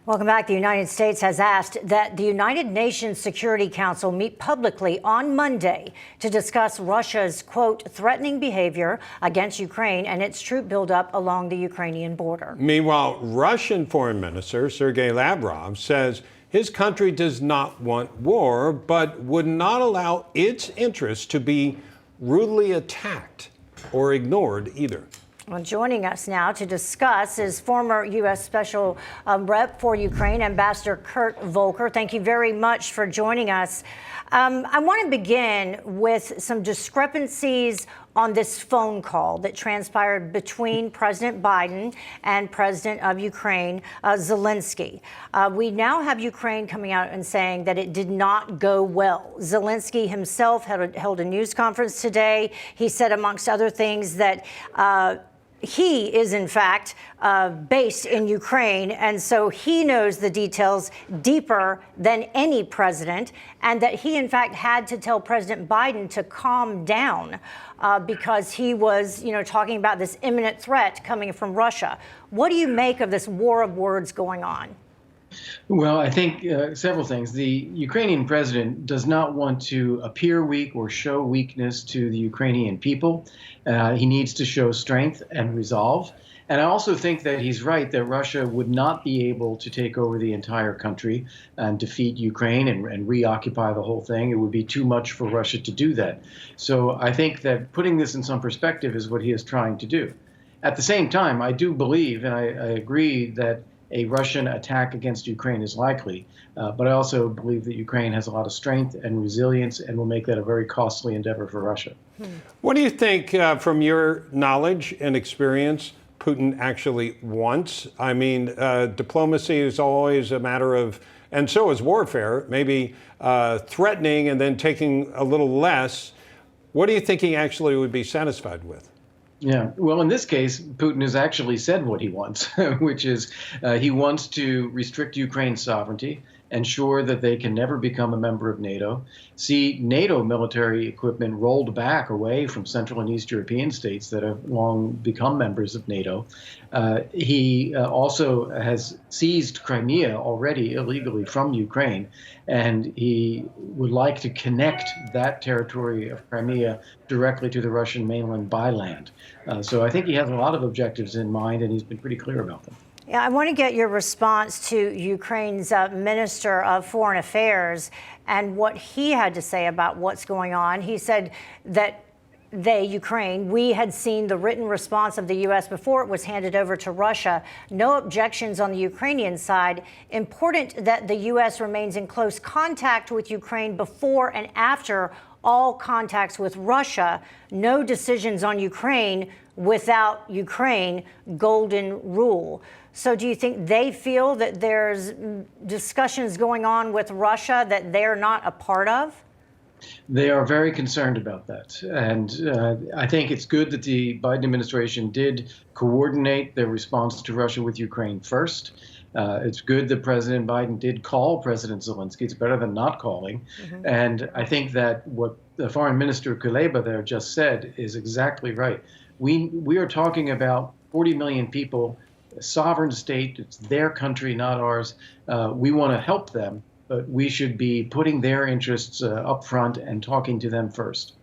Welcome back. The United States has asked that the United Nations Security Council meet publicly on Monday to discuss Russia's, quote, threatening behavior against Ukraine and its troop buildup along the Ukrainian border. Meanwhile, Russian Foreign Minister Sergei Lavrov says his country does not want war, but would not allow its interests to be rudely attacked or ignored either. Well, joining us now to discuss is former U.S. Special Rep for Ukraine, Ambassador Kurt Volker. Thank you very much for joining us. I want to begin with some discrepancies on this phone call that transpired between President Biden and President of Ukraine, Zelensky. We now have Ukraine coming out and saying that it did not go well. Zelensky himself held a news conference today. He said, amongst other things, that he is, in fact, based in Ukraine, and so he knows the details deeper than any president, and that he, in fact, had to tell President Biden to calm down because he was, talking about this imminent threat coming from Russia. What do you make of this war of words going on? Well, I think several things. The Ukrainian president does not want to appear weak or show weakness to the Ukrainian people. He needs to show strength and resolve. And I also think that he's right that Russia would not be able to take over the entire country and defeat Ukraine and reoccupy the whole thing. It would be too much for Russia to do that. So I think that putting this in some perspective is what he is trying to do. At the same time, I do believe, and I agree, that a Russian attack against Ukraine is likely, but I also believe that Ukraine has a lot of strength and resilience and will make that a very costly endeavor for Russia. What do you think, from your knowledge and experience, Putin actually wants? I mean, diplomacy is always a matter of, and so is warfare, maybe threatening and then taking a little less. What do you think he actually would be satisfied with? Yeah, well, in this case, Putin has actually said what he wants, which is he wants to restrict Ukraine's sovereignty, ensure that they can never become a member of NATO, see NATO military equipment rolled back away from Central and East European states that have long become members of NATO. He also has seized Crimea already illegally from Ukraine, and he would like to connect that territory of Crimea directly to the Russian mainland by land. So I think he has a lot of objectives in mind, and he's been pretty clear about them. Yeah, I want to get your response to Ukraine's Minister of Foreign Affairs and what he had to say about what's going on. He said that Ukraine, we had seen the written response of the U.S. before it was handed over to Russia. No objections on the Ukrainian side. Important that the U.S. remains in close contact with Ukraine before and after all contacts with Russia. No decisions on Ukraine without Ukraine. Golden rule. So do you think they feel that there's discussions going on with Russia that they're not a part of? They are very concerned about that. And I think it's good that the Biden administration did coordinate their response to Russia with Ukraine first. It's good that President Biden did call President Zelensky. It's better than not calling. And I think that what the Foreign Minister Kuleba there just said is exactly right. We are talking about 40 million people, a sovereign state. It's their country, not ours. We want to help them, but we should be putting their interests up front and talking to them first.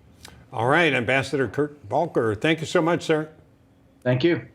All right, Ambassador Kurt Volker, thank you so much, sir. Thank you.